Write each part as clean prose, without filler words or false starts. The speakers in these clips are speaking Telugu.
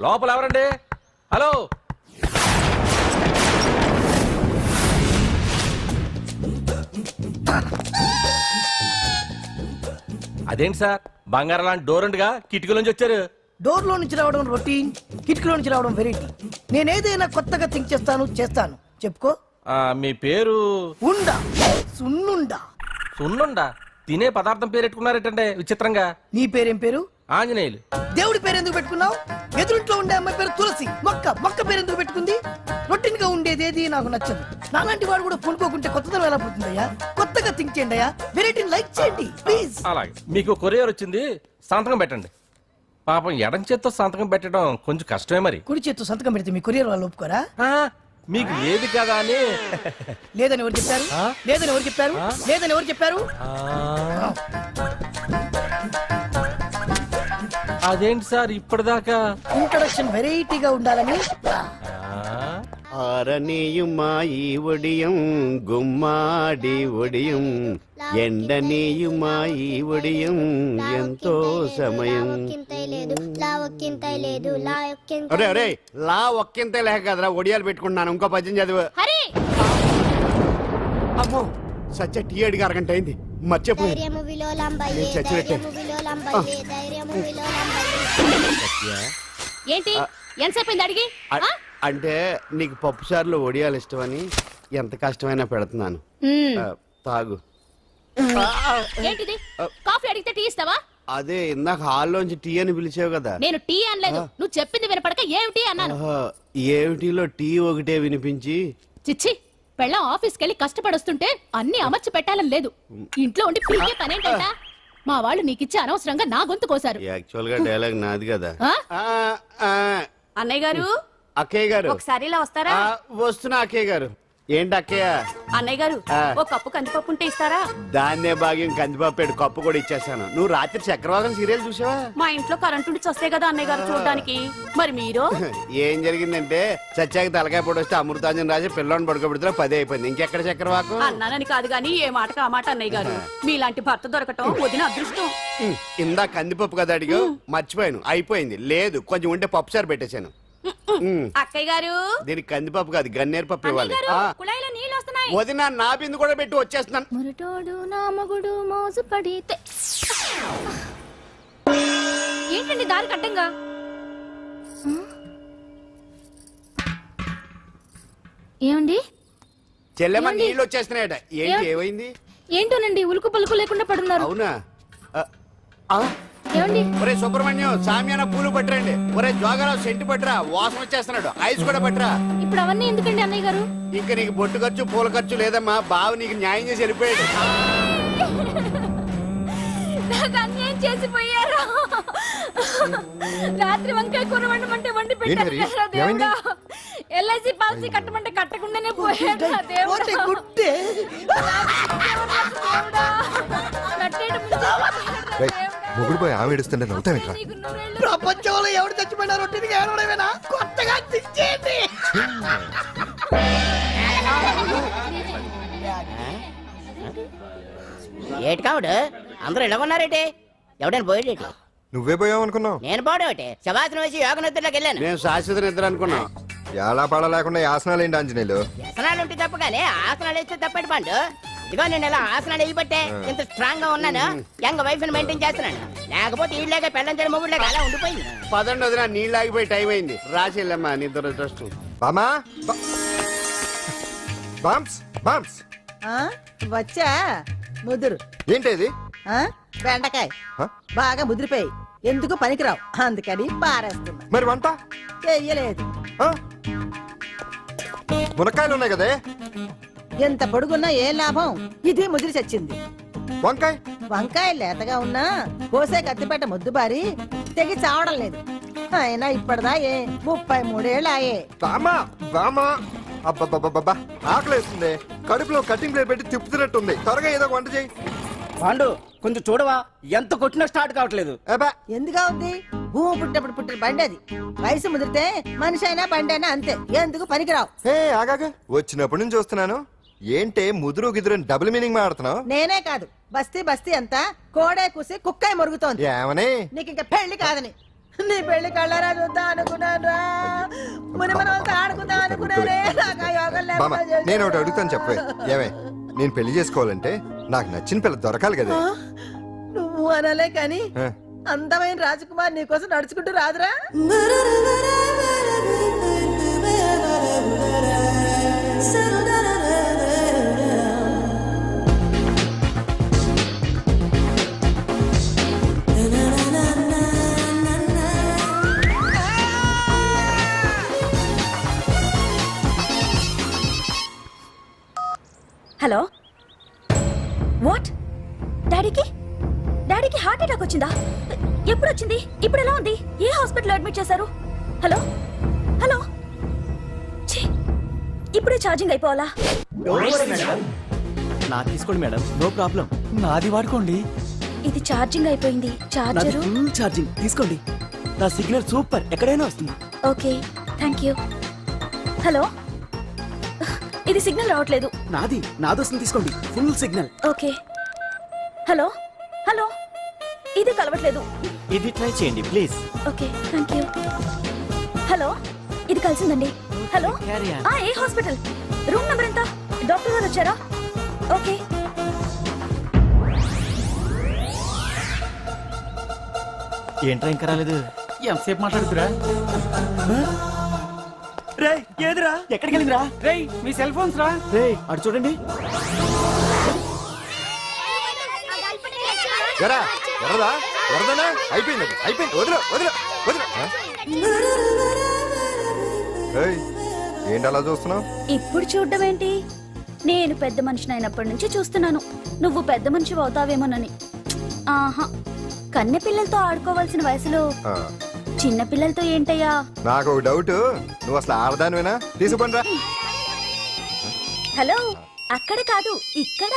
లోపల ఎవరండి? హలో, అదేంటి సార్ బంగారం లాంటి డోర్ ఉండగా కిటికీలోంచి వచ్చారు? డోర్ లో నుంచి రావడం రొటీన్, కిటికీలో నుంచి రావడం వెరైటీ. నేనేదైనా కొత్తగా థింక్ చేస్తాను. చెప్పుకో. మీ పేరు? ఉండా, సున్నుండా. సున్నుండా? తినే పదార్థం పేరు పెట్టుకున్నారేటంటే విచిత్రంగా. నీ పేరేం పేరు? ఆంజనేయులు. దేవుడి పేరు ఎందుకు పెట్టుకున్నావు? ఎదురింట్లో ఉండే అమ్మాయి పేరు తులసి. మొక్క పేరు ఎందుకు పెట్టుకుంది? రొటీన్ గా ఉండేది ఏది నాకు నచ్చదు. నాలాంటి వాడు కూడా కొనుక్కోకుంటే కొత్తదనం ఎలా పోతుందయ్యా? కొత్తగా థింక్ చేయండి అయ్యా, వెరైటీని లైక్ చేయండి ప్లీజ్. అలాగే. మీకు కొరియర్ వచ్చింది, సంతకం పెట్టండి. పాపం ఎడం చేత్తో సంతకం పెట్టడం కొంచెం కష్టమే మరి. కుడి చేత్తో సంతకం పెడితే మీ కొరియర్ వాళ్ళు ఒప్పుకోరా? మీకు ఏది కదా అని. లేదని ఎవరు చెప్పారు? లేదని ఎవరు చెప్పారు? లేదని ఎవరు చెప్పారు? అదేంటి సార్ ఇప్పటిదాకా ఇంట్రడక్షన్ వెరైటీగా ఉండాలని. ఆరనీయుమాయి ఒడియం గుమ్మాడి ఒడియం ఎండనీయుమాయి ఒడియం ఎంతో సమయం. అరే అరే లా ఒక్కింతే లేక కదరా ఒడియాలు పెట్టుకుంటున్నాను. ఇంకో పద్యం చదువు. అమ్మో సత్య టీ అడిగి అరగంట అయింది, మర్చిపోయి చచ్చినట్టే. ఏంటి ఎంతసేపు అడిగి? అంటే నీకు పప్పు సార్లు ఒడియాలు ఇష్టమని ఎంత కష్టమైనా పెడుతున్నాను, తాగు. ఏంటిది? కాఫీ అడిగితే టీ ఇస్తావా? అదే ఇందాక హాల్లోంచి టీ అని పిలిచావు కదా. నేను టీ అనలేదు, నువ్వు చెప్పింది వినపడక ఏమిటి అన్నాను. ఏమిటిలో టీ ఒకటే వినిపించి. చిచ్చి, పెళ్ళం ఆఫీస్కి వెళ్ళి కష్టపడొస్తుంటే అన్ని అమర్చి పెట్టాలని లేదు. ఇంట్లో ఉండి పీకే పనేంటంట? మా వాళ్ళు నీకిచ్చి అనవసరంగా నా గొంతు కోసారు. యాక్చువల్ గా డైలాగ్ నాది కదా. అన్నయ్య గారు, అక్కయ్య గారు ఒకసారి ఇలా వస్తారా? వస్తున్నా అక్కయ్య గారు. ఏంటి అక్కయ్య? అన్నయ్య గారు ఒక కప్పు కందిపప్పు ఉంటే ఇస్తారా? దాన్నే భాగ్యం కందిపప్పు కప్పు కూడా ఇచ్చేసాను. నువ్వు రాత్రి చక్రవాకం సీరియల్ చూసావా? మా ఇంట్లో కరెంటు ఉండి వస్తే కదా అన్నయ్య గారు చూడడానికి. మరి మీరు? ఏం జరిగిందంటే సత్యాకి తలకాయ పొడి వస్తే అమృతాంజన్ రాజు పిల్లని పడుకోబెడితే 10 అయిపోయింది. ఇంకెక్కడ చక్రవాకం? అన్నానని కాదు గానీ ఏ మాటకు ఆ మాట అన్నయ్య గారు. మీలాంటి భర్త దొరకటం వదిన అదృష్టం. ఇందా కందిపప్పు కదా అడిగా, మర్చిపోయాను. అయిపోయింది. లేదు కొంచెం ఉంటే పప్పు సార్ పెట్టేశాను. అక్కయ్య గారు, దీనికి కందిపప్పు కాదు గన్నేరు పప్పు ఇవ్వాలి. కుళాయిలో నీళ్ళు వస్తున్నాయి. వదిన నా బిందు కూడా పెట్టి వచ్చేస్తున్నాను. మురటోడు నా మగుడు మోజు పడితే. ఏంటండి దారి కట్టంగా? ఏమండి? చెల్లెమ్మ నీళ్ళు వచ్చేస్తున్నాయట. ఏంటి ఏమైంది? ఏంటోనండి ఉలుకు పలుకు లేకుండా పడున్నారు. అవునా? ఏమండి? ఒరే సుబ్రహ్మణ్యం సామ్యాన పూలు పట్టరండి. ఒరే జోగరావు సెంటు పట్టరా, వాసన వచ్చేస్తున్నాడు. ఐస్ కూడా పట్టరా. ఇప్పుడు అవన్నీ ఎందుకండి అన్నయ్య గారు? ఇంకా నీకు బొట్టు ఖర్చు పూల ఖర్చు లేదమ్మా. బావ నీకు న్యాయం చేసి వెళ్ళిపోయాడు. నాకు అన్యాయం చేసిపోయారు. రాత్రి వంకాయ కూర వండమంటే వండి పెట్టారు. ఎల్ఐసి పాలసీ కట్టమంటే కట్టకుండానే పోయాడు. మొగుడు పోయి ఆమె ఏడుస్తుంటే నవ్వుతావేంట్రా? ప్రపంచంలో ఎవరు చచ్చిపోయినా రొట్టెని ఏడవడమేనా? కొత్తగా తెచ్చేయండి. ఏటి కావుడు అందరూ ఇలా ఉన్నారేటి? ఎవడైనా పోయేటి? నువ్వే పోయావు అనుకున్నావు. నేను పోవడం శవాసనం వేసి యోగ నిద్రలోకి వెళ్ళాను. నేను శాశ్వత నిద్ర అనుకున్నా. ఎలా పాడ లేకుండా ఆసనాలు ఏంటి ఆంజనేయులు? ఆసనాలు ఉంటే తప్ప కానీ ఆసనాలు వేస్తే తప్పటి పండు. ఇదిగో నేను ఇలా ఆసనాలు వేయబట్టే ఇంత స్ట్రాంగ్ గా ఉన్నాను. యంగ్ వైఫ్ ని మెయింటైన్ చేస్తున్నాను. లేకపోతే ఈళ్ళగా పెళ్ళంచడం మొగుడులాగా అలా ఉండిపోయింది. పదండి వదిన, నీళ్ళు ఆగిపోయి టైం అయింది. రాసేళ్ళమ్మా నిద్ర ట్రస్ట్. బామా బామ్స్ బామ్స్ వచ్చా ముదురు. ఏంటి బెండకాయ బాగా ముదిరిపోయి ఎందుకు పనికిరావు, అందుకని పారేస్తున్నా. మరి వంట చెయ్యలేదు. మునక్కాయలు ఉన్నాయి కదే, ఎంత పొడుగున్నా ఏం లాభం? ఇది ముదిరి చచ్చింది. వంకాయ వంకాయ లేతగా ఉన్నా కోసే కత్తిపేట ముద్దు బారి తెగి చావడం లేదు. అయినా ఇప్పటిదా 33 ఏళ్ళు ఆయే. బామా బామా అబ్బబ్బబ్బబ్బా ఆకలేస్తుంది. కడుపులో కటింగ్ ప్లేట్ పెట్టి తిప్పుతున్నట్టుంది. త్వరగా ఏదో వంట చేయి. పాండు కొంచెం చూడవా, ఎంత కొట్టినా స్టార్ట్ కావట్లేదు. ఎందుగా ఉంది? భూమి పుట్టినప్పుడు పుట్టిన బండి అది. వయసు ముదిరితే మనిషి అయినా బండి అయినా అంతే. ఎందుకు పనికిరావు. ఆగాగా వచ్చినప్పటి నుంచి చూస్తున్నాను. ఏంటే ముదురు గిదురు డబుల్ మీనింగ్ మాడుతున్నావు? నేనే కాదు, బస్తీ అంతా కోడే కూసి కుక్కాయ మొరుగుతోంది. ఏమని? నీకు ఇంకా పెళ్లి కాదని. నీ పెళ్లి కళ్ళారా చూద్దా అనుకున్నాను. బామ్మ నేను ఒకటి అడుగుతాను చెప్పే. ఏమే నేను పెళ్లి చేసుకోవాలంటే నాకు నచ్చిన పిల్ల దొరకాలి కదా. నువ్వు అనలే కాని ఆ, అందమైన రాజకుమార్ నీకోసం నడుచుకుంటూ రాదురా. హలో వాట్ డాడీకి డాడీకి హార్ట్ అటాక్ వచ్చిందా? ఎప్పుడు వచ్చింది? ఇప్పుడు ఎలా ఉంది? ఏ హాస్పిటల్ అడ్మిట్ చేశారు? హలో హలో ఛీ, ఇప్పుడే ఛార్జింగ్ అయిపోవాలా? నా తీసుకోండి మేడం, నో ప్రాబ్లం. నాది వాడుకోండి. ఇది ఛార్జింగ్ అయిపోయింది. నాది చార్జరు ఫుల్ ఛార్జింగ్, తీసుకోండి. నా సిగ్నల్ సూపర్, ఎక్కడైనా వస్తుంది. Okay thank you. హలో ఇది సిగ్నల్ రావట్లేదు. నాది వస్తుంది, తీసుకోండి. Full signal. Okay hello hello ఇది కలవట్లేదు. ఇది ట్రై చేయండి please. Okay thank you. Hello ఇది కలిసిందండి. Hello carry on. ఏ హాస్పిటల్? రూమ్ నెంబర్ ఎంత? డాక్టర్ గారు వచ్చారా? ఓకే ఏంట్రా ఇంకా రాలేదు? ఎంతసేపు మాట్లాడుతురా? రే ఏదిరా, ఎక్కడికి వెళ్ళిందిరా? రే మీ సెల్ ఫోన్స్ రా. రే అటు చూడండి. ఎరా ఎర్రదా ఎర్రదనా అయిపోయింది అది, అయిపోయింది. వదిలే వదిలే వదిలే. ఆ? ఏయ్, ఏంటి అలా చూస్తున్నావు? ఇప్పుడు చూడ్డం ఏంటి? నేను పెద్ద మనిషిని అయినప్పటి నుంచి చూస్తున్నాను నువ్వు పెద్ద మనిషి అవుతావేమోనని. ఆహా, కన్నె పిల్లలతో ఆడుకోవాల్సిన వయసులో చిన్న పిల్లలతో ఏంటయ్యా? నాకు ఒక డౌట్, నువ్వు అసలు ఆడదానివేనా? తీసుకుంటా. హలో అక్కడ కాదు ఇక్కడ.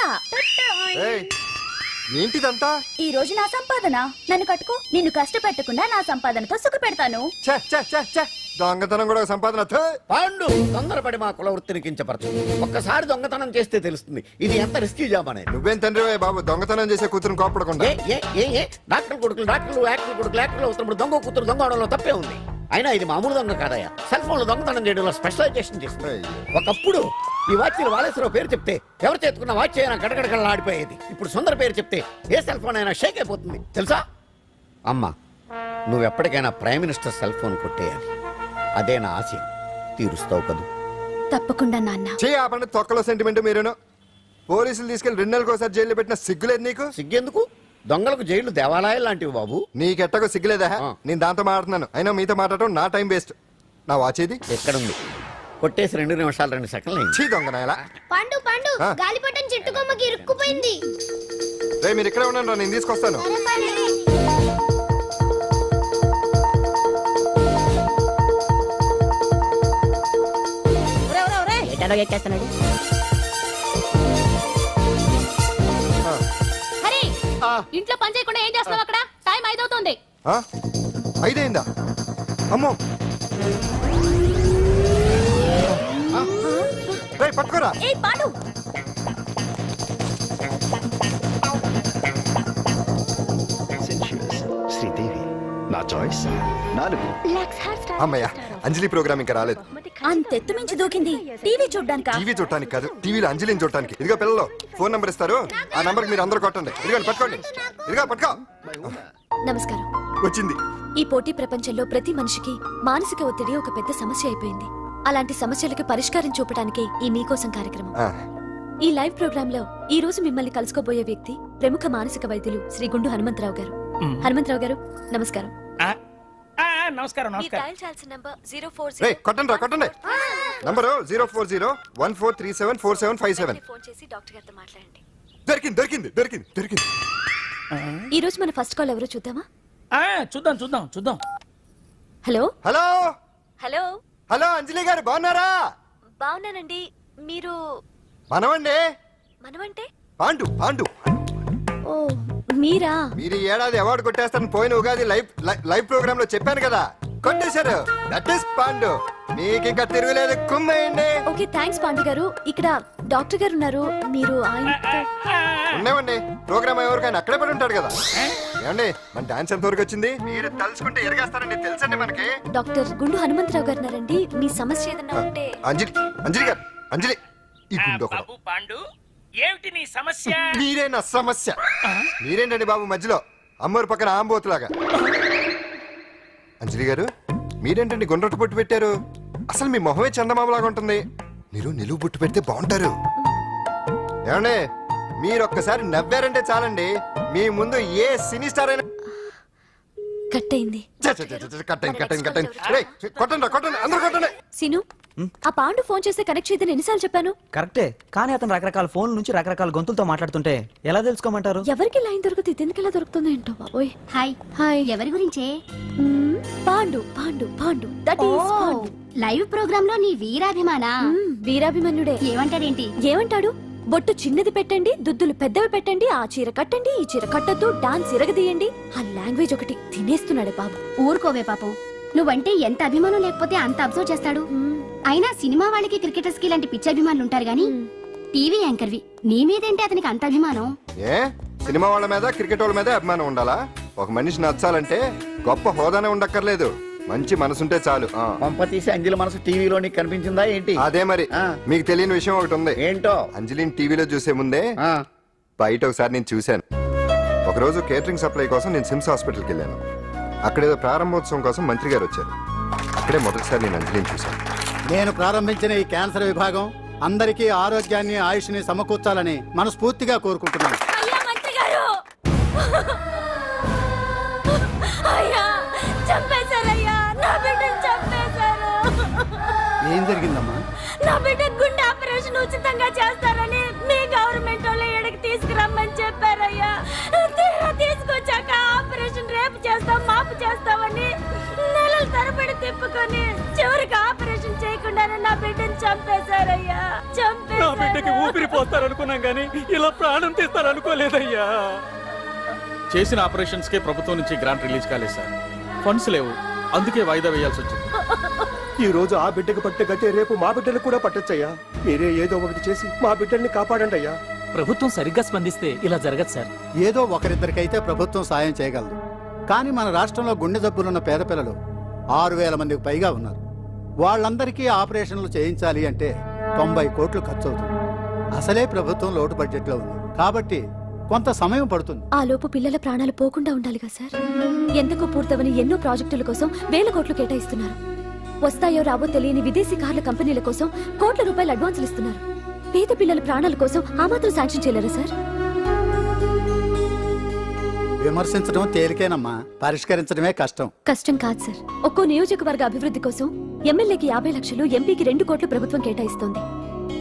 ఏంటిదంతా? ఈ రోజు నా సంపాదన. నన్ను కట్టుకో. నిన్ను కష్టపెట్టకుండా నా సంపాదనతో సుఖ పెడతాను. ఛే, ఛే, ఛే, ఛే. దొంగతనం కూడా ఒక సంపాదన. థూ. పాండు తొందరపడి మా కుల వృత్తిని కించపరచు. ఒక్కసారి దొంగతనం చేస్తే తెలుస్తుంది ఇది ఎంత రిస్కీ జాబ్ అనేది. నువ్వేం తండ్రివే బాబు, దొంగతనం చేసే కూతురుని కోపడకుండా. డాక్టర్ కొడుకులు డాక్టర్లు, యాక్టర్ కొడుకులు యాక్టర్లు అవుతున్నప్పుడు దొంగ కూతురు దొంగ అవడంలో తప్పే ఉంది. అయినా ఇది మామూలు దొంగ కాదయ్యా. సెల్ ఫోన్ లో దొంగతనం చేయడంలో స్పెషలైజేషన్ చేస్తుంది. అయ్యో. ఒకప్పుడు ఈ వాచ్లు వాలేశ్వరరావు పేరు చెప్తే ఎవరు చేతుకున్న వాచ్ అయినా గడగడగడలా ఆడిపోయేది. ఇప్పుడు సుందర పేరు చెప్తే ఏ సెల్ ఫోన్ అయినా షేక్ అయిపోతుంది తెలుసా? అమ్మా, నువ్వు ఎప్పటికైనా ప్రైమ్ మినిస్టర్ సెల్ ఫోన్ కొట్టేయాలి. అదే నా ఆశ. తీరుస్తావు కదూ? తప్పకుండా నాన్న. చే ఆపండి, తొక్కలో సెంటిమెంట్ మీరేను. పోలీసులు తీసుకెళ్లి 2 నెలలకోసారి జైల్లో పెట్టిన సిగ్గులేదు నీకు? సిగ్గెందుకు? దొంగలకు జైళ్లు దేవాలయాలు లాంటివి బాబు. నీకెట్టకు సిగ్గులేదా? ఆ. నేను దాంతో మాట్లాడుతున్నాను, అయినా మీతో మాట్లాడటం నా టైం వేస్ట్. నా వాచ్ ఇది ఎక్కడుంది? కొట్టేసి 2 నిమిషాలు 2 సెకండ్లు అయింది. చీ దొంగ నాయలా. పండు పండు ఆ? గాలిపటం చెట్టు కొమ్మకి ఇరుక్కుపోయింది. రే మీరు ఇక్కడే ఉండండి రా, నేను తీసుకొస్తాను. ఒరేయ్, ఒరేయ్, ఒరేయ్. ఎటలో ఎక్కేస్తున్నాడు. హరి ఇంట్లో పని చేయకుండా ఏం చేస్తావు అక్కడ? టైం 5 అవుతుంది. ఆ? 5 అయిందా? అమ్మో. రే పట్టుకోరా. ఏ పాడు. శ్రీదేవి నా చాయిస్ 4. అమ్మయ్య, అంజలి ప్రోగ్రామ్ ఇంకా రాలేదు. అంతెత్తు మించి దూకింది. టీవీ చూడ్డానికా? టీవీ చూడటానికి కాదు, టీవీలో అంజలిని చూడటానికి. ఇదిగో పిల్లలు ఫోన్ నంబర్ ఇస్తారు, ఆ నంబర్ మీరు అందరూ కొట్టండి. ఇదిగోండి పట్టుకోండి. ఇదిగో పట్టుకో. నమస్కారం. వచ్చింది. ఈ పోటీ ప్రపంచంలో ప్రతి మనిషికి మానసిక ఒత్తిడి ఒక పెద్ద సమస్య అయిపోయింది. అలాంటి సమస్యలకు పరిష్కారం చూపడానికే ఈ మీకోసం కార్యక్రమం. ఆ, ఈ లైవ్ ప్రోగ్రామ్ లో ఈ రోజు మిమ్మల్ని కలుసుకోబోయే వ్యక్తి ప్రముఖ మానసిక వైద్యులు శ్రీ గుండు హనుమంతరావు గారు. హనుమంతరావు గారు నమస్కారం. నమస్కారం మీరు డయల్ చేయాల్సిన నంబర్ 040. రే కొట్టండి రా, కొట్టండి. నంబరు 04014374757. ఫోన్ చేసి డాక్టర్ గారితో మాట్లాడండి. దొరికింది దొరికింది దొరికింది దొరికింది. ఈ రోజు మన ఫస్ట్ కాల్ ఎవరో చూద్దామా? చూద్దాం చూద్దాం చూద్దాం. హలో హలో హలో హలో అంజలి గారు బాగున్నారా? బాగున్నానండి. మీరు మనమండి మనమంటే? పాండు పాండు. ఓ మీరా? మీరు ఈ ఏడాది అవార్డు కొట్టేస్తారని పోయిన ఉగాది లైవ్ ప్రోగ్రామ్ లో చెప్పాను కదా, కొట్టేశారు. That is Pandu. మీకు ఇంకా తిరుగులేదు, కుమ్మేయండి. ఓకే థ్యాంక్స్ పాండు గారు. ఇక్కడ డాక్టర్ గారు ఉన్నారు, మీరు ఆయనతో. ఉన్నామండి, ప్రోగ్రామ్ ఎవరికైనా అక్కడే పడి ఉంటాడు కదా. ఏమండి మన డాన్స్ ఎంత వరకు వచ్చింది? మీరు తలుచుకుంటే ఎరగేస్తారండి, తెలుసండి మనకి. డాక్టర్ గుండు హనుమంతరావు గారు ఉన్నారండి. మీ సమస్య ఏదన్నా ఉంటే. అంజలి అంజలి గారు అంజలి ఈ గుండొకడు. పాండు ఏమిటి నీ సమస్య? మీరే నా సమస్య. మీరేంటండి బాబు మధ్యలో అమ్మోరు పక్కన ఆంబోతులాగా? అంజలి గారు మీరేంటండి గుండ్రటి బొట్టు పెట్టారు? అసలు మీ మొహమే చందమామలాగా ఉంటుంది. మీరు నిలువు బొట్టు పెడితే బాగుంటారు. ఏమండి మీరు ఒక్కసారి నవ్వారంటే చాలండి, మీ ముందు ఏ సినీ స్టార్ అయినా కట్ అయింది. కొట్టండి అందరూ కొట్టండి. సీను, ఆ పాండు ఫోన్ చేస్తే కనెక్ట్ చేయదని ఎన్నిసార్లు చెప్పాను? కరెక్టే, కానీ అతను రకరకాల ఫోన్ నుంచి రకరకాల గొంతులతో మాట్లాడుతుంటే ఎలా తెలుసుకోమంటారు? ఎవరికి లైన్ దొరుకుతుంది, దీనికి ఎలా దొరుకుతుందో ఏంటో బాబోయ్. Hi hi. ఎవరి గురించే? Pandu Pandu Pandu that is Pandu. Live programme లో నీ వీరాభిమాన వీరాభిమన్యుడే. ఏమంటాడేంటి? ఏమంటాడు? బొట్టు చిన్నది పెట్టండి, దుద్దులు పెద్దవి పెట్టండి, ఆ చీర కట్టండి, ఈ చీర కట్టద్దు, డాన్స్ ఇరగదీయండి. ఆ లాంగ్వేజ్ ఒకటి తినేస్తున్నాడు బాబు. ఊరుకోవే పాపం, నువ్వంటే ఎంత అభిమానం లేకపోతే అంత అబ్జర్వ్ చేస్తాడు. అయినా సినిమా వాళ్ళకి క్రికెటర్స్ కి ఇలాంటి పిచ్చి అభిమానులు ఉంటారు గానీ టీవీ యాంకర్వి నీ మీదేంటి అతనికి అంత అభిమానం? ఏ సినిమా వాళ్ళ మీద క్రికెట్ వాళ్ళ మీద అభిమానం ఉండాలా? ఒక మనిషి నచ్చాలంటే గొప్ప హోదానే ఉండక్కర్లేదు, మంచి మనసుంటే చాలు. పంప తీసి అంజలి మనసు టీవీలో నీకు కనిపించిందా ఏంటి? అదే మరి. మీకు తెలియని విషయం ఒకటి ఉంది. ఏంటో? అంజలిని టీవీలో చూసే ముందే బయట ఒకసారి నేను చూశాను. ఒకరోజు కేటరింగ్ సప్లై కోసం నేను సిమ్స్ హాస్పిటల్కి వెళ్ళాను. అక్కడేదో ప్రారంభోత్సవం కోసం మంత్రి గారు వచ్చారు. అక్కడే మొదటిసారి నేను అంజలిని చూశాను. నేను ప్రారంభించిన ఈ క్యాన్సర్ విభాగం అందరికీ ఆరోగ్యాన్ని ఆయుష్ని సమకూర్చాలని మనస్ఫూర్తిగా కోరుకుంటున్నాను. అయ్యా మంత్రి గారు, అయ్యా చంపేశారయ్యా, నా బిడ్డను చంపేశారు. ఏం జరిగిందమ్మా? నా బిడ్డ గుండె ఆపరేషన్ ఉచితంగా చేస్తారని మీ గవర్నమెంట్ వాళ్ళు ఎడకి తీసుకురమ్మని చెప్పారయ్యా. తీరా తీసుకొచ్చాక ఆపరేషన్ రేపు చేస్తాం మాపు చేస్తామని నెలల తరబడి తిప్పుకొని చివరికి ఆపరేషన్ చేయకుండానే నా బిడ్డను చంపేశారయ్యా. నా బిడ్డకి ఊపిరి పోస్తారనుకున్నాం గానీ ఇలా ప్రాణం తీస్తారనుకోలేదయ్యా. చేసిన ఆపరేషన్స్ కే ప్రభుత్వం నుంచి గ్రాంట్ రిలీజ్ కాలేదు సార్. ఫండ్స్ లేవు, అందుకే వాయిదా వేయాల్సి వచ్చింది. ఈ రోజు ఆ బిడ్డకు పట్టే గట్టే రేపు మా బిడ్డలు కూడా పట్టొచ్చయ్యా. మీరే ఏదో ఒకటి చేసి మా బిడ్డల్ని కాపాడండి అయ్యా. ప్రభుత్వం సరిగ్గా స్పందిస్తే ఇలా జరగదు సార్. ఏదో ఒకరిద్దరికైతే ప్రభుత్వం సాయం చేయగలదు, కానీ మన రాష్ట్రంలో గుండె జబ్బులున్న పేద పిల్లలు 6,000 మందికి పైగా ఉన్నారు. వాళ్ళందరికీ ఆపరేషన్లు చేయించాలి అంటే 90 కోట్లు ఖర్చు అవుతుంది. అసలే ప్రభుత్వం లోటు బడ్జెట్లో ఉంది కాబట్టి కొంత సమయం పడుతుంది. ఆ లోపు పిల్లల ప్రాణాలు పోకుండా ఉండాలిగా సార్. ఎందుకు పూర్తవని ఎన్నో ప్రాజెక్టుల కోసం వేల కోట్లు కేటాయిస్తున్నారు. వస్తాయో రావో తెలియని విదేశీ కార్ల కంపెనీల కోసం కోట్ల రూపాయలు అడ్వాన్సులు ఇస్తున్నారు. పేద పిల్లల ప్రాణాల కోసం ఆ మాత్రం శాంక్షన్ చేయలేరా సార్? విమర్శించడం తేలికేనమ్మా, పరిష్కరించడమే కష్టం. కష్టం కాదు సార్. ఒక్కో నియోజకవర్గ అభివృద్ధి కోసం ఎమ్మెల్యేకి 50 లక్షలు, ఎంపీకి 2 కోట్లు ప్రభుత్వం కేటాయిస్తోంది.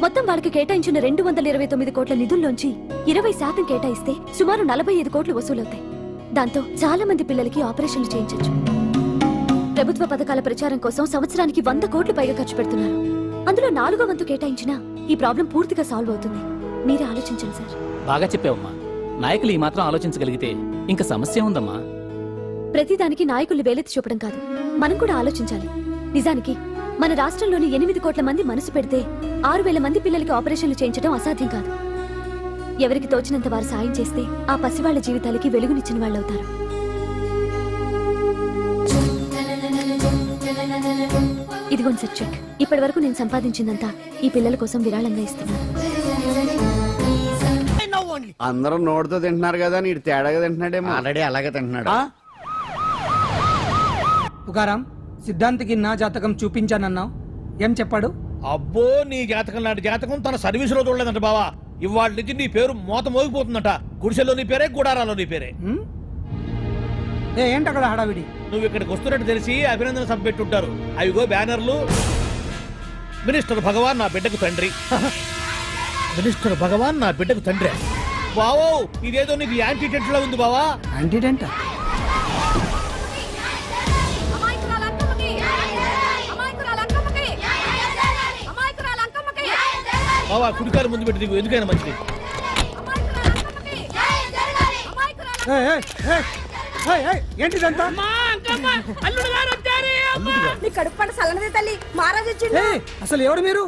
మొత్తం వాళ్ళకి కేటాయించిన 229 కోట్ల నిధుల్లోంచి 20% కేటాయిస్తే సుమారు 45 కోట్లు వసూలవుతాయి. దాంతో చాలా మంది పిల్లలకి ఆపరేషన్లు చేయించొచ్చు. ప్రభుత్వ పథకాల ప్రచారం కోసం సంవత్సరానికి 100 కోట్లు పైగా ఖర్చు పెడుతున్నారు. అందులో 4వ వంతు కేటాయించినా ఈ ప్రాబ్లం పూర్తిగా సాల్వ్ అవుతుంది. మీరే ఆలోచించండి సార్. బాగా చెప్పావమ్మా. నాయకులు ఈ మాత్రం ఆలోచించగలిగితే ఇంకా సమస్య ఉందమ్మా. ప్రతిదానికి నాయకులు వేలెత్తి చూపడం కాదు, మనం కూడా ఆలోచించాలి. నిజానికి మన రాష్ట్రంలోని 8 కోట్ల మంది మనసు పెడితే 6,000 మంది పిల్లలకి ఆపరేషన్లు చేయించడం అసాధ్యం కాదు. ఎవరికి తోచినంత వారు సాయం చేస్తే ఆ పసివాళ్ల జీవితాలకి వెలుగునిచ్చిన వాళ్ళవుతారు. ఇదిగోండి సార్ చెక్. ఇప్పటి వరకు నేను సంపాదించిందంతా ఈ పిల్లల కోసం విరాళంగా ఇస్తున్నాను. అందరూ నోటితో తింటున్నారు కదా, నీడు తేడాగా తింటున్నాడేమో. ఆల్రెడీ అలాగే తింటున్నాడు. పుకారం సిద్ధాంతికి నా జాతకం చూపించానన్నావు, ఏం చెప్పాడు? అబ్బో, నీ జాతకం లాంటి జాతకం తన సర్వీస్ లో చూడలేదంట బావా. ఇవాళ నుంచి నీ పేరు మోత మోగిపోతుందట. గుడిసెలో నీ పేరే, గుడారాలో నీ పేరే. ఏంటి అక్కడ హడావిడి? నువ్వు ఇక్కడికి వస్తున్నట్టు తెలిసి అభినందన సభ పెట్టుంటారు. అవిగో బ్యానర్లు. మినిస్టర్ భగవాన్ నా బిడ్డకు తండ్రి. మినిస్టర్ భగవాన్ నా బిడ్డకు తండ్రి. బావో, ఇదేదో నీకు యాంటీటెంట్ లా ఉంది బావా. యాంటీటెంట్? బావా, కుడికారు ముందు పెట్టి దిగు, ఎందుకైనా మంచిది. ఏంటిదంతా? అసలు ఎవరు మీరు?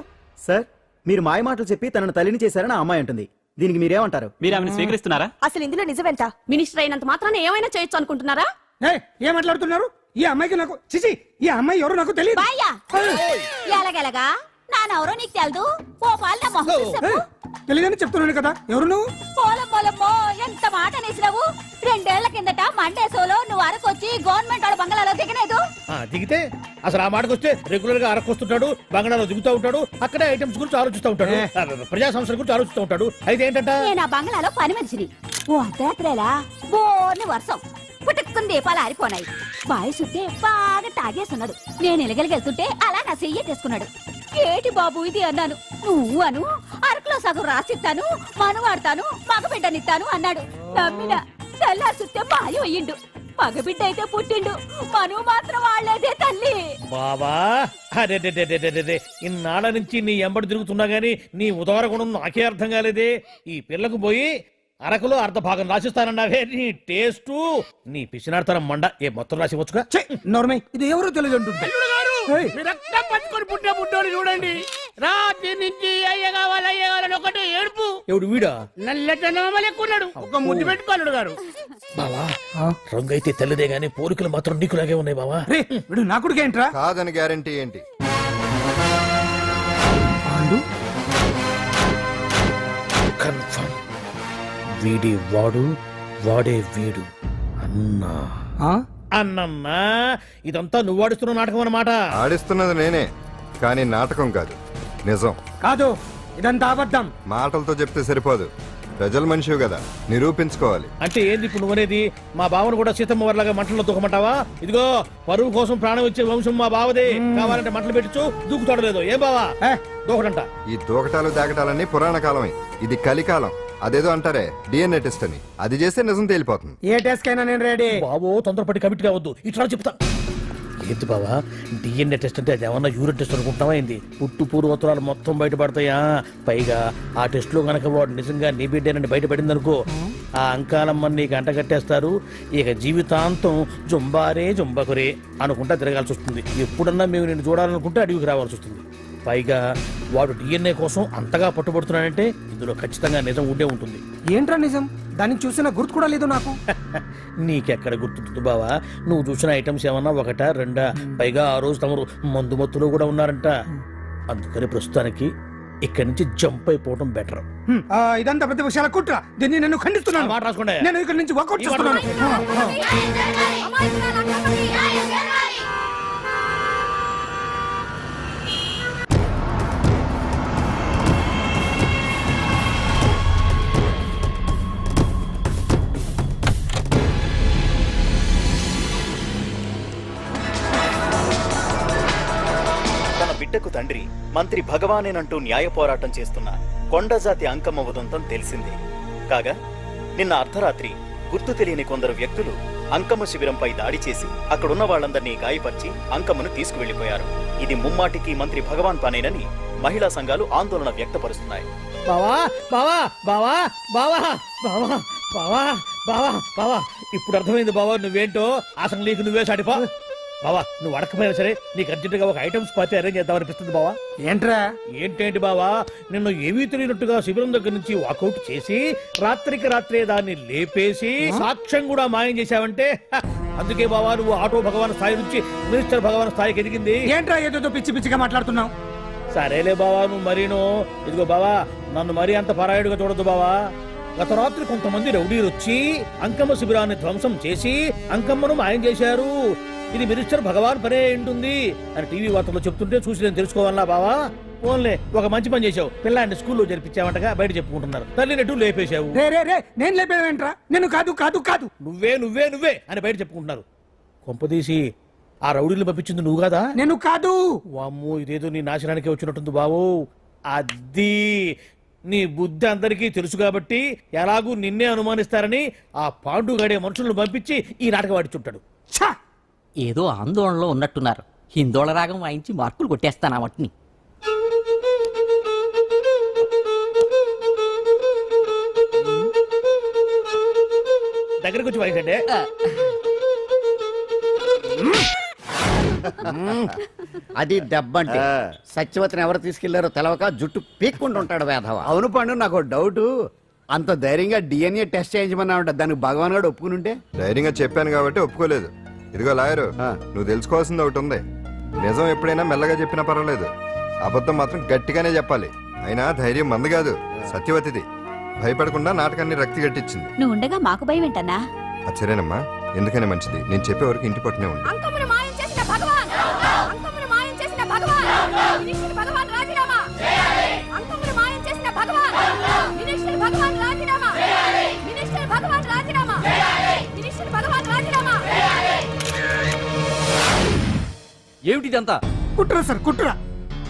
సార్, మీరు మాయ మాటలు చెప్పి తనను తల్లిని చేశారని ఆ అమ్మాయి అంటుంది. దీనికి మీరేమంటారు? మీరు ఆమెను స్వీకరిస్తున్నారా? అసలు ఇందులో నిజమేంట? మినిస్టర్ అయినంత మాత్రాన ఏమైనా చేయొచ్చు అనుకుంటున్నారా? ఏం మాట్లాడుతున్నారు? ఈ అమ్మాయికి నాకు చిచి, ఈ అమ్మాయి ఎవరు నాకు తెలియదు. ఎలాగెలగా నా తానెవరో నీకు తెలదు ఓ పాల నా మొహం చూసి చెప్పు. తెలియదని చెప్తున్నాను కదా, ఎవరు నువ్వు? పోలమ్మో ఎంత మాట అనేసినావు. 2 ఏళ్ల కిందట మండే సోలో నువ్వు అరకొచ్చి గవర్నమెంట్ వాళ్ళ బంగ్లాలో దిగలేదు. దిగితే అసలు ఆ మాటకు వస్తే రెగ్యులర్ గా అరకొస్తుంటాడు, బంగాళాలో దిగుతూ ఉంటాడు, అక్కడే ఐటమ్స్ గురించి ఆలోచిస్తూ ఉంటాడు, ప్రజా సంస్థల గురించి ఆలోచిస్తూ ఉంటాడు. అయితే ఏంటంట, నేను ఆ బంగ్లాలో పని మనిషిని. ఓ అర్ధరాత్రేలా బోర్ని వర్షం పుట్టుకుని దీపాలు ఆరిపోనాయి. బాయ్ సుట్టే బాగా తాగేస్తున్నాడు. నేను ఎలగలిగెళ్తుంటే అలా నా చెయ్యేసుకున్నాడు. ఏటి బాబు ఇది అన్నాను. నువ్వు అను అరకులో సగం రాసిస్తాను, మనువాడతాను, మగబిడ్డనిస్తాను అన్నాడు. నమ్మిన తెల్లారి సుట్టే మాయం అయ్యిండు. మగబిడ్డ అయితే పుట్టిండు, మనువు మాత్రం వాళ్లేదే తల్లి. బాబా అరే ఇన్నాళ్ళ నుంచి నీ ఎంబడి తిరుగుతున్నా గానీ నీ ఉదార గుణం నాకే అర్థం కాలేదే. ఈ పిల్లకు పోయి అరకులో అర్ధ భాగం రాసిస్తానన్నావే, నీ టేస్టు నీ పిచ్చినాడతనం మండ. ఏ మొత్తం రాసి వచ్చుగా. నోర్మై, ఇది ఎవరో తెలియదు అంటుంటే. రక్తం పట్టుకొని పుట్టే పుట్టోని చూడండి. రాత్రి నుంచి అయ్య కావాలని ఒకటే ఏడుపు. ఎవడు వీడా? నల్లెట్టనోమలు ఎక్కున్నాడు. ఒక ముద్దు పెట్టుకోలేడు గారు. బావా రంగు అయితే తెల్లదే గానీ పోలికలు మాత్రం నీకులాగే ఉన్నాయి బావా. వీడు నా కొడుకేంట్రా? కాదని గ్యారంటీ ఏంటి? కన్ఫర్మ్ వీడి వాడు, వాడే వీడు. అన్నా అన్నమ్మా, ఇదంతా నువ్వు ఆడిస్తున్న నాటకం అన్నమాట. ఆడిస్తున్నది నేనే, కానీ నాటకం కాదు, నిజం. కాదు, ఇదంతా అబద్ధం. మాటలతో చెప్తే సరిపోదు, ప్రజల మనిషివి కదా, నిరూపించుకోవాలి. అంటే ఏంది ఇప్పుడు నువ్వనేది? మా బావను కూడా సీతమ్మ వారిలాగా మంటల్లో దూకమంటావా? ఇదిగో పరువు కోసం ప్రాణం ఇచ్చే వంశం మా బావదే. కావాలంటే మంటలు పెట్టచ్చు, దూకుతాడు లేదో. ఏం బావా దూకడంట? ఈ దూకటాలు దాకటాలన్నీ పురాణ కాలమే, ఇది కలికాలం. అదేదో అంటారే డిఎన్ఏ టెస్ట్ అని, అది చేస్తే నిజం తేలిపోతుంది. ఏ టెస్ట్ కైనా నేను రెడీ. బాబో తొందరపడి కమిట్ కావద్దు, ఇట్లా చెప్తా. ఏంటి బావా డిఎన్ఏ టెస్ట్ అంటే అది ఏమన్నా యూరిన్ టెస్ట్ అనుకుంటావా ఏంది? పుట్టు పూర్వోత్తరాలు మొత్తం బయటపడతాయా? పైగా ఆ టెస్ట్ లో గనక వాడు నిజంగా నీ బిడ్డేనని బయటపడింది అనుకో, ఆ అంకాలమ్మని నీకు అంటగట్టేస్తారు. ఇక జీవితాంతం జుంబారే జుంబకురే అనుకుంటా తిరగాల్సి వస్తుంది. ఎప్పుడన్నా మేము నిన్ను చూడాలనుకుంటే అడవికి రావాల్సి వస్తుంది. పైగా వాడు డిఎన్ఏ కోసం అంతగా పట్టుబడుతున్నాడంటే ఇందులో ఖచ్చితంగా నిజం ఉండే ఉంటుంది. ఏంట్రా నిజం? దాన్ని చూసిన గుర్తు కూడా లేదు నాకు. నీకెక్కడ గుర్తుంటుంది బావా? నువ్వు చూసిన ఐటమ్స్ ఏమన్నా ఒకటా రెండా? పైగా ఆ రోజు తమరు మందు మత్తులో కూడా ఉన్నారంట. అందుకని ప్రస్తుతానికి ఇక్కడి నుంచి జంప్ అయిపోవడం బెటర్. ఇదంతా పెద్ద విషయాల కుట్ర. దీన్ని నేను ఖండిస్తున్నాను. మాట రాసుకోండి. నేను ఇక్కడి నుంచి వర్కౌట్ చేస్తున్నాను. బిడ్డకు తండ్రి మంత్రి భగవానేనంటూ న్యాయ పోరాటం చేస్తున్న కొండజాతి అంకమ్మ ఉదంతం తెలిసిందే. కాగా నిన్న అర్ధరాత్రి గుర్తు తెలియని కొందరు వ్యక్తులు అంకమ్మ శిబిరంపై దాడి చేసి అక్కడున్న వాళ్ళందరినీ గాయపరిచి అంకమ్మను తీసుకువెళ్లిపోయారు. ఇది ముమ్మాటికి మంత్రి భగవాన్ పనేనని మహిళా సంఘాలు ఆందోళన వ్యక్తపరుస్తున్నాయి. బావా బావా బావా బావా బావా బావా బావా బావా ఇప్పుడు అర్థమైంది బావా నువ్వేంటో. అసలు నీకు నువ్వే సాటిపా బావా. నువ్వు అడకపోయినా సరే నీకు అర్జెంట్ గా ఒక ఐటమ్స్ పార్టీ అరేంజ్ చేద్దాం అనిపిస్తుంది బావా. ఏంట్రా? ఏంటేంటి బావా, నిన్ను ఏమీ తెలియనట్టుగా శిబిరం దగ్గర నుంచి వాకౌట్ చేసి రాత్రికి రాత్రే దాన్ని లేపేసి సాక్ష్యం కూడా మాయం చేశావంటే అందుకే బావా నువ్వు ఆటో భగవాన్ స్థాయి నుంచి మినిస్టర్ భగవాన్ స్థాయికి ఎదిగింది. ఏంట్రా ఏదో పిచ్చి పిచ్చిగా మాట్లాడుతున్నావు? సరేలే బావా నువ్వు మరీను. ఇదిగో బావా నన్ను మరీ అంత పరాయుడుగా చూడద్దు బావా. గత రాత్రి కొంతమంది రౌడీలు వచ్చి అంకమ్మ శిబిరాన్ని ధ్వంసం చేసి అంకమ్మను మాయం చేశారు. ఇది మినిస్టర్ భగవాన్ పనే ఉంటుంది అని టీవీ వార్తల్లో చెప్తుంటే చూసి నేను తెలుసుకోవాలా బావా. ఓన్లే ఒక మంచి పని చేశావు, పిల్లాన్ని స్కూల్లో జరిపించావంటగా బయట చెప్పుకుంటున్నారు. తల్లి నెట్టు లేపేశావు. నేను లేపేవేంట్రా? నేను కాదు కాదు కాదు నువ్వే నువ్వే నువ్వే అని బయట చెప్పుకుంటున్నారు. కొంపదీసి ఆ రౌడీలు పంపించింది నువ్వు కాదా? నేను కాదు. వామ్మో ఇదేదో నీ నాశనానికి వచ్చినట్టుంది బావు. అది నీ బుద్ధి అందరికీ తెలుసు కాబట్టి ఎలాగూ నిన్నే అనుమానిస్తారని ఆ పాండుగాడే మనుషులను పంపించి ఈ నాటకం ఆడిచుంటాడు. ఏదో ఆందోళనలో ఉన్నట్టున్నారు. హిందోళ రాగం వాయించి మార్కులు కొట్టేస్తాను ఆ మట్టిని. దగ్గరకు వచ్చి వాయించండి. అది దెబ్బంటే. సత్యవతిని ఎవరు తీసుకెళ్లారో తెలవక జుట్టు పీక్కుంటూ ఉంటాడు వేధవ. అవును పండు, నాకు డౌట్. అంత ధైర్యంగా డిఎన్ఏ టెస్ట్ చేయించమన్నా ఉంటా, దానికి భగవాన్ గారు ఒప్పుకుని ఉంటే? ధైర్యంగా చెప్పాను కాబట్టి ఒప్పుకోలేదు. ఇదిగో లాయరు, నువ్వు తెలుసుకోవాల్సింది ఒకటి ఉంది. నిజం ఎప్పుడైనా మెల్లగా చెప్పినా పర్వాలేదు, అబద్ధం మాత్రం గట్టిగానే చెప్పాలి. అయినా ధైర్యం మంద కాదు, సత్యవతిది. భయపడకుండా నాటకాన్ని రక్తి గట్టించింది. నువ్వు ఉండగా మాకు భయం ఏంటన్నా? సరేనమ్మా, ఎందుకనే మంచిది. నేను చెప్పే వరకు ఇంటి పట్టునే ఉంది. అంకమును మాయం చేసిన భగవాన్, అంకమును మాయం చేసిన భగవాన్, వినిష్ఠుడు భగవాన్ రాజీనామా. అంకమును మాయం చేసిన భగవాన్, వినిష్ఠుడు భగవాన్ రాజీనామా. వినిష్ఠుడు భగవాన్ రాజీనామా. వినిష్ఠుడు భగవాన్ రాజీనామా. ఏమిటిదంతా? కుట్ర సార్, కుట్ర.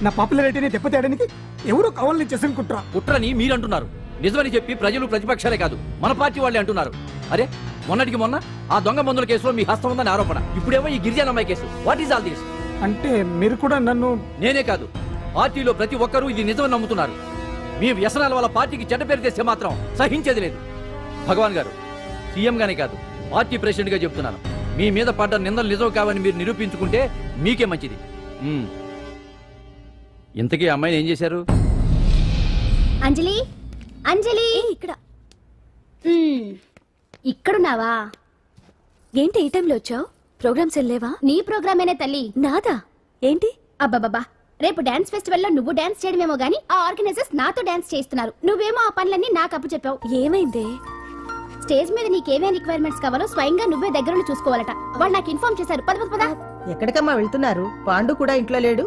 నా పాపులారిటీని దెబ్బతేయడానికి ఎవరో కావాలని చేసిన కుట్ర. కుట్రని మీరంటున్నారు. నిజమని చెప్పి ప్రజలు ప్రతిపక్షాలే కాదు, మన పార్టీ వాళ్ళే అంటున్నారు. అరే, మొన్నటికి మొన్న ఆ దొంగ మందుల కేసులో మీ హస్తం ఉందని ఆరోపణ. ఇప్పుడేమో ఈ గిరిజన అమ్మాయి case. What is all this? అంటే మీరు కూడా నన్ను... నేనే కాదు, పార్టీలో ప్రతి ఒక్కరూ ఇది నిజమని నమ్ముతున్నారు. మీ వ్యసనాల వల్ల పార్టీకి చెడ్డ పేరు తెస్తే మాత్రం సహించేది లేదు. భగవాన్ గారు, సీఎం గానే కాదు, పార్టీ ప్రెసిడెంట్ గా చెప్తున్నాను. మీ మీద పడ్డ నిందలు నిజం కావని మీరు నిరూపించుకుంటే మీకే మంచిది. ఇంతకీ అమ్మాయిని ఏం చేశారు? అంజలి, అంజలి, ఇక్కడ ఇక్కడున్నావా? ఏంటి ఈ టైంలో వచ్చావు? ప్రోగ్రామ్స్ వెళ్ళేవా? నీ ప్రోగ్రామేనే తల్లి. నాదా? ఏంటి? అబ్బబ్బబ్బా, రేపు డాన్స్ ఫెస్టివల్ లో నువ్వు డాన్స్ చేయడమేమో గానీ ఆ ఆర్గనైజర్స్ నాతో డాన్స్ చేస్తున్నారు. నువ్వేమో ఆ పనులన్నీ నాకు అప్పు చెప్పావు. ఏమైంది? స్టేజ్ మీద నీకేమేం రిక్వైర్మెంట్స్ కావాలో స్వయంగా నువ్వే దగ్గరుండి చూసుకోవాలట. వాళ్ళు నాకు ఇన్ఫార్మ్ చేశారు. పద పద పద. ఎక్కడికమ్మా వెళ్తున్నారు? పాండు కూడా ఇంట్లో లేడు.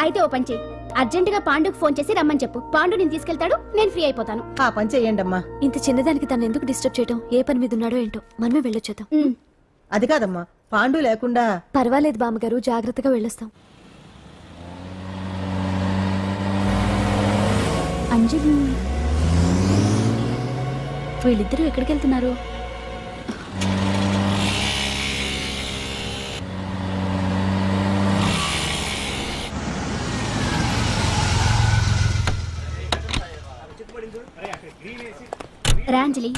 అయితే ఓ పని చెయ్యి, అర్జెంట్ గా పాండుకు ఫోన్ చేసి రమ్మని చెప్పు. పాండు నేను తీసుకెళ్తాడు, నేను ఫ్రీ అయిపోతాను. ఆ పని చెయ్యండి అమ్మా. ఇంత చిన్నదానికి తను ఎందుకు డిస్టర్బ్ చేయటం? ఏ పని మీద ఉన్నాడో ఏంటో, మనమే వెళ్ళొచ్చేద్దాం. అది కాదమ్మా, పాండు లేకుండా... పర్వాలేదు బామ్మగారు, జాగ్రత్తగా వెళ్ళొస్తాం. అంజలి, వీళ్ళిద్దరూ ఎక్కడికి వెళ్తున్నారు? రా అంజలి,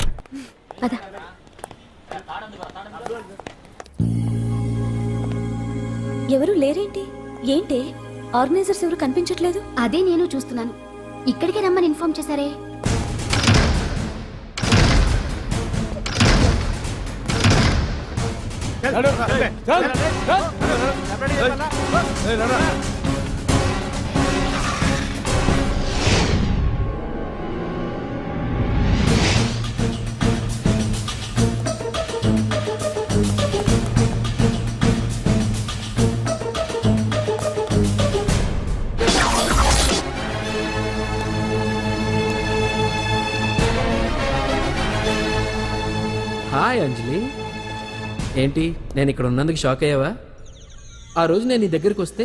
పద. ఎవరు లేరేంటి? ఏంటి ఆర్గనైజర్స్ ఎవరు కనిపించట్లేదు? అదే నేను చూస్తున్నాను. ఇక్కడికే రమ్మని ఇన్ఫార్మ్ చేశారే. హాయ్ అంజలి, ఏంటి నేను ఇక్కడ ఉన్నందుకు షాక్ అయ్యావా? ఆ రోజు నేను నీ దగ్గరికి వస్తే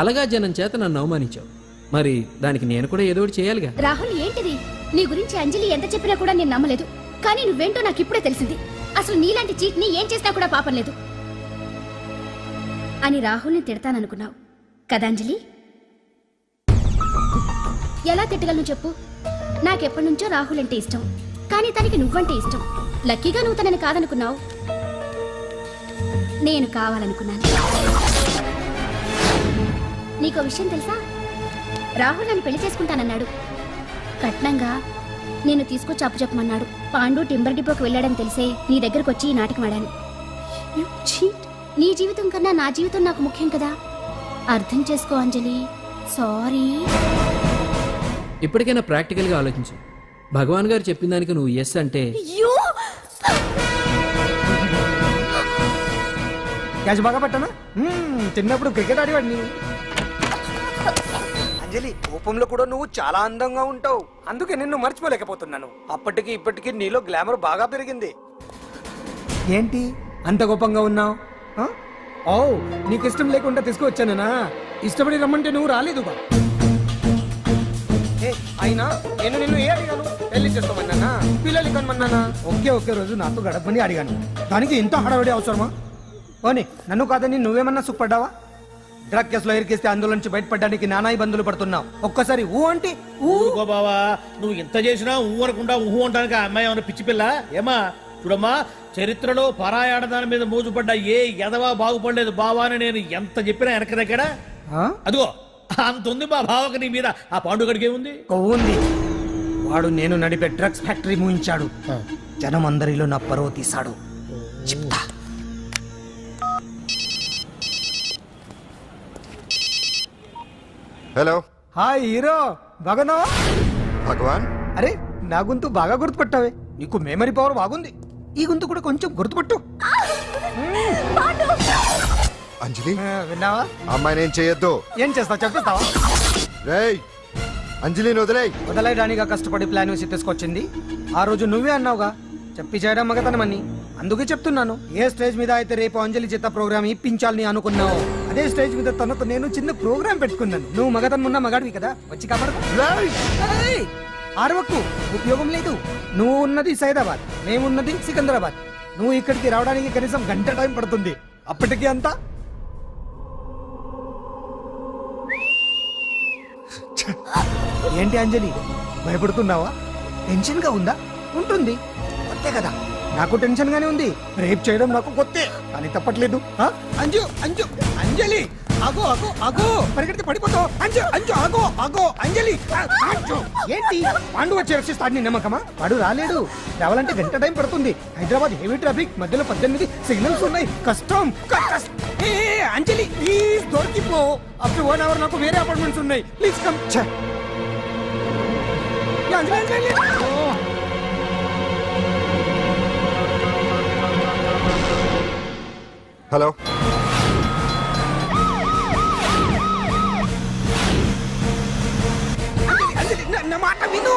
అలగా జనం చేత నన్ను అవమానించావు. మరి దానికి నేను కూడా ఏదో ఒకటి చేయాలిగా. రాహుల్, ఏంటిది? నీ గురించి అంజలి ఎంత చెప్పినా కూడా నేను నమ్మలేదు. కానీ నువ్వేంటో నాకు ఇప్పుడే తెలిసింది. అసలు నీలాంటి చీట్ ని ఏం చేసినా కూడా పాపం లేదు అని రాహుల్ని తిడతాననుకున్నావు కదా అంజలి? ఎలా తిట్టగలను చెప్పు? నాకెప్పటి నుంచో రాహుల్ అంటే ఇష్టం, కానీ తనకి నువ్వంటే ఇష్టం. లక్కీగా నువ్వు తనని కాదనుకున్నావు, నేను కావాలనుకున్నాను. నీకో విషయం తెలుసా? రాహుల్ నన్ను పెళ్లి చేసుకుంటానన్నాడు. కట్నంగా నేను తీసుకొచ్చి అప్పు చెప్పమన్నాడు. పాండు టింబర్ డిపోకి వెళ్ళాడని తెలిసే నీ దగ్గరకు వచ్చి ఈ నాటకం ఆడాను. నీ జీవితం కన్నా నా జీవితం నాకు ముఖ్యం కదా. అర్థం చేసుకో అంజలి. సారీ. ఇప్పటికైనా ప్రాక్టికల్గా ఆలోచించు. భగవాన్ గారు చెప్పిన దానికి నువ్వు ఎస్ అంటే... క్యాచ్ బాగా పట్టానా? చిన్నప్పుడు క్రికెట్ ఆడేవాడిని. అంజలి, కోపంలో కూడా నువ్వు చాలా అందంగా ఉంటావు. అందుకే నిన్ను మర్చిపోలేకపోతున్నాను. అప్పటికి ఇప్పటికి నీలో గ్లామర్ బాగా పెరిగింది. ఏంటి అంత కోపంగా ఉన్నావు? ఓ, నీకు ఇష్టం లేకుండా తీసుకువచ్చానా? ఇష్టపడి రమ్మంటే నువ్వు రాలేదుగా. అయినా నేను నిన్ను ఏ అడిగాను? పెళ్లి చేసుకోమన్నానా? పిల్లలు కనమన్నానా? ఒకే రోజు నాతో గడపని అడిగాను. దానికి ఎంతో హడావిడి అవసరమా? పోనీ నన్ను కాదని నువ్వేమన్నా సుఖపడ్డావా? డ్రగ్ కేసులో ఇరికిస్తే అందులో నుంచి బయటపడడానికి నానా ఇబ్బందులు పడుతున్నావు. ఒక్కసారి ఊ అంటే ఊరుకో బావా. నువ్వు ఎంత చేసినా ఊ అనకుండా ఊహు అంటానికి ఆ అమ్మాయి ఏమన్నా పిచ్చి పిల్ల? ఏమా చూడమ్మా, చరిత్రలో పరాయాడదాని మీద మోజుపడ్డ ఏ ఎదవా బాగుపడలేదు బావా అని నేను ఎంత చెప్పినా వెనక దగ్గర. అదిగో అంత ఉంది మా బావకి నీ మీద. ఆ పాండుగడికి ఏముంది? కొవ్వుంది. వాడు నేను నడిపే డ్రగ్స్ ఫ్యాక్టరీ మూయించాడు. జనం అందరిలో నా పరువు తీశాడు. చెప్తా. హలో హాయ్ హీరో బాగున్నావా? భగవాన్ అరే నా గొంతు బాగా గుర్తుపట్టావే, నీకు మెమరీ పవర్ బాగుంది. ఈ గొంతు కూడా కొంచెం గుర్తుపట్టు. అంజలి విన్నావా? అమ్మాయి నేను చేయొద్దు. ఏం చేస్తావు చెప్పేస్తావా? రేయ్ అంజలిని వదిలేయ్. వదలయడానిగా కష్టపడి ప్లాన్ వేసి తీసుకొచ్చింది. ఆ రోజు నువ్వే అన్నావుగా చెప్పి చేయడం మగతనమని. అందుకే చెప్తున్నాను, ఏ స్టేజ్ మీద అయితే రేపు అంజలి చేత ప్రోగ్రామ్ ఇప్పించాలని అనుకున్నావు, అదే స్టేజ్ మీద తనతో నేను చిన్న ప్రోగ్రామ్ పెట్టుకున్నాను. నువ్వు మగతనం ఉన్న మగాడివి కదా, వచ్చి కాపాడు. ఆరవకు, ఉపయోగం లేదు. నువ్వు ఉన్నది సైదాబాద్, మేమున్నది సికింద్రాబాద్. నువ్వు ఇక్కడికి రావడానికి కనీసం గంట టైం పడుతుంది. అప్పటికి అంతా ఏంటి అంజలి, భయపడుతున్నావా? టెన్షన్ గా ఉందా? ఉంటుంది, కొత్తే కదా. నాకు టెన్షన్ గానే ఉంది. రేప్ చేయడం నాకు కొత్తే, కానీ తప్పట్లేదు. అంజు అంజు అంజలి ఆగో ఆగో ఆగో, పరిగెడితే పడిపోతావు. అంజు అంజు ఆగో ఆగో అంజలి. అంజు ఏంటి పాండు వచ్చి రక్షిస్తాడు నీ నమ్మకమా? వాడు రాలేడు. రావాలంటే గంట టైం పడుతుంది. హైదరాబాద్ హెవీ ట్రాఫిక్, మధ్యలో 18 సిగ్నల్స్ ఉన్నాయి, కష్టం. ఏ అంజలి ప్లీజ్ దొరికిపో. అప్పుడు 1 అవర్ నాకు వేరే అపార్ట్మెంట్స్ ఉన్నాయి, ప్లీజ్ కమ్. అంజలి హలో నా మాట విను.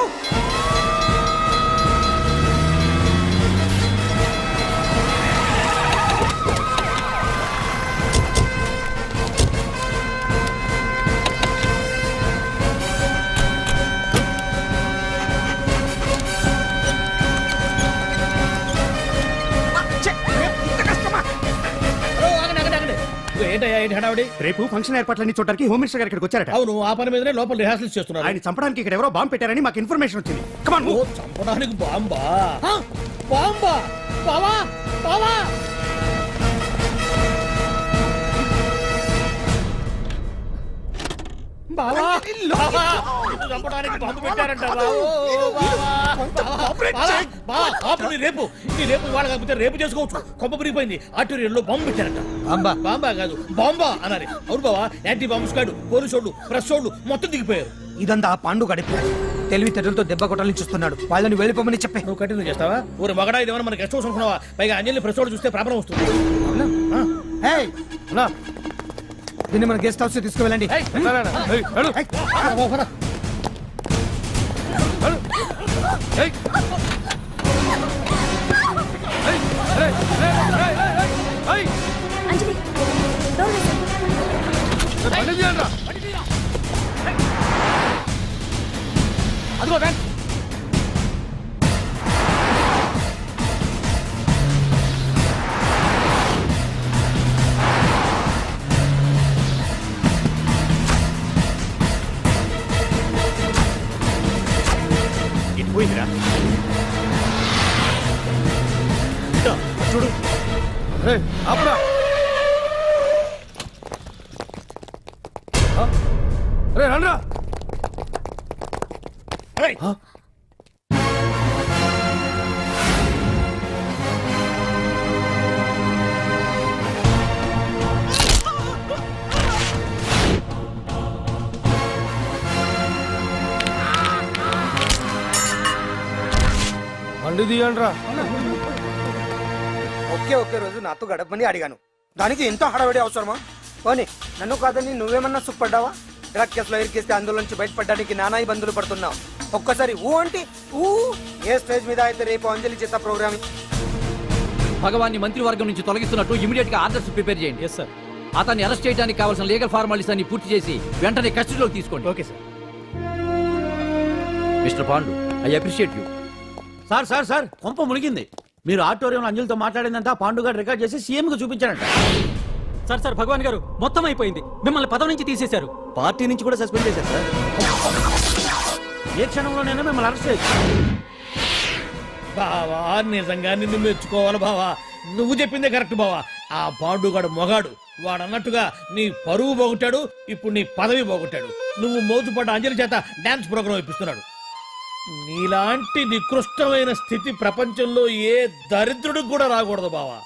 ఏంటయ్యా ఏంటి హడావుడి? రేపు ఫంక్షన్ ఏర్పాట్లన్నీ చూడడానికి హోమ్ మినిస్టర్ గారు ఇక్కడికి వచ్చారట. అవును, ఆ పని మీదనే లోపల రిహార్సల్స్ చేస్తున్నారు. ఆయన చంపడానికి ఇక్కడ ఎవరో బాంబు పెట్టారని మాకు ఇన్ఫర్మేషన్ వచ్చింది. కమాన్ ఓ, చంపడానికి బాంబా? బాంబా? బావా బావా బావా, బావా, నిన్ను చంపడానికి బాంబు పెట్టారంట. రేపు ఇవాళ కాకపోతే రేపు చేసుకోవచ్చు. కొంప మురిగిపోయింది. ఆర్టీరియల్లో బాంబు పెట్టారంట. బాంబా? బాంబా కాదు, బాంబా అన్నారు. అవును బావా, యాంటీ బాంబు స్క్వాడ్, పోలీసు వాళ్ళు, ప్రెస్ వాళ్ళు మొత్తం దిగిపోయారు. ఇదంతా ఆ పాండు గడిపి తెలివితేటలతో దెబ్బ కొట్టాలని చూస్తున్నాడు. వాళ్ళని వెళ్ళిపోమని చెప్పే. నువ్వు కంటిన్యూ చేస్తావా? ఊరి మగడా ఇదేమన్నా మనకి గెస్ట్ హౌస్ అనుకున్నావా? పైగా అంజలి ప్రెస్ వాళ్ళు చూస్తే ప్రాబ్లం వస్తుంది. దీన్ని మన గెస్ట్ హౌస్ తీసుకువెళ్ళండి. అంజలి డోర్ వేసేయ్. అదిగో వ్యాన్. ఇటు పోయిందిరా. చూడు ఆపురా. రే రండ్రా. బండి తీయండ్రా. ఒకే రోజు నాతో గడపమని అడిగాను, దానికి ఎంతో హడావిడి అవసరమా? పోనీ నన్ను కాదని నువ్వేమన్నా సుఖపడ్డావా? డ్రగ్ కేసులో ఇరికిస్తే అందులోంచి బయటపడడానికి నానా ఇబ్బందులు పడుతున్నావు. ఒక్కసారి ఊ అంటే ఊ. ఏ స్టేజ్ మీద అయితే రేపు అంజలి చేత ప్రోగ్రామ్ భగవాన్ని మంత్రివర్గం నుంచి తొలగిస్తున్నట్టు ఇమీడియట్ గా ఆర్డర్స్ ప్రిపేర్ చేయండి. సార్, అతన్ని అరెస్ట్ చేయడానికి కావాల్సిన లీగల్ ఫార్మాలిటీస్ అన్ని పూర్తి చేసి వెంటనే కస్టడీలోకి తీసుకోండి. Okay sir. Mister Pandu, I appreciate you. Sir sir sir, కొంప మునిగింది. మీరు ఆడిటోరియంలో అంజలితో మాట్లాడిందంతా పాండు గారు రికార్డ్ చేసి సీఎం కు చూపించారంట. సార్ సార్, భగవాన్ గారు మొత్తం అయిపోయింది. మిమ్మల్ని పదవి నుంచి తీసేశారు. పార్టీ నుంచి కూడా సస్పెండ్ చేశారు సార్. ఏ క్షణంలోనైనా మిమ్మల్ని అరెస్ట్ చేయొచ్చు. బావా, నిజంగా నిన్ను మెచ్చుకోవాలి బావా. నువ్వు చెప్పిందే కరెక్ట్ బావా. ఆ పాండుగాడు మొగాడు. వాడు అన్నట్టుగా నీ పరువు పోగొట్టాడు, ఇప్పుడు నీ పదవి పోగొట్టాడు. నువ్వు మోతుపడ్డ అంజలి చేత డాన్స్ ప్రోగ్రాం ఇప్పిస్తున్నాడు. నీలాంటి నికృష్టమైన స్థితి ప్రపంచంలో ఏ దరిద్రుడికి కూడా రాకూడదు బావా.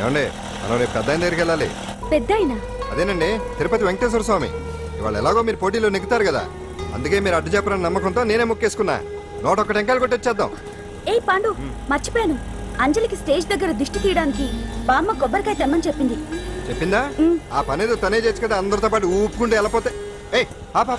ఏమండి మనం రేపు పెద్ద ఆయన దగ్గరికి వెళ్ళాలి. పెద్దాయినా? అదేనండి తిరుపతి వెంకటేశ్వర స్వామి. ఇవాళ ఎలాగో మీరు పోటీలో నెగ్గుతారు కదా, అందుకే మీరు అడ్డు చెప్పరని నమ్మకంతో నేనే మొక్కేసుకున్నా. 101 టెంకాయలు కొట్టి వచ్చేద్దాం. ఏయ్ పాండు, మర్చిపోయాను. అంజలికి స్టేజ్ దగ్గర దిష్టి తీయడానికి బామ్మ కొబ్బరికాయ తెమ్మని చెప్పింది. చెప్పిందా? ఆ పనేదో తనే చేయొచ్చు కదా, అందరితో పాటు ఊపుకుంటూ వెళ్ళిపోతే. ఏయ్ ఆపా